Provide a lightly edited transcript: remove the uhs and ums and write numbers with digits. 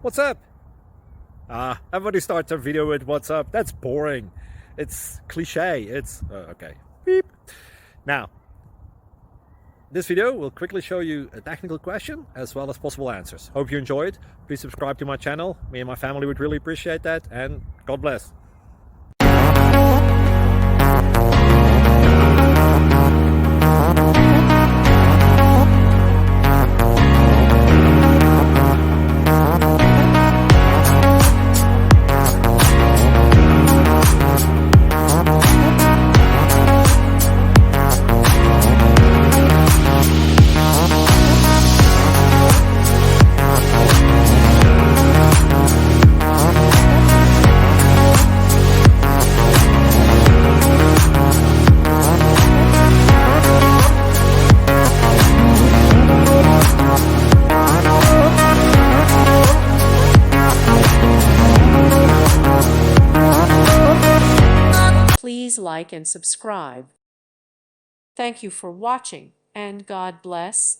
What's up? Everybody starts their video with what's up. That's boring. It's cliche. It's okay. Beep. Now, this video will quickly show you a technical question as well as possible answers. Hope you enjoyed. Please subscribe to my channel. Me and my family would really appreciate that, and God bless. Please like and subscribe. Thank you for watching, and God bless.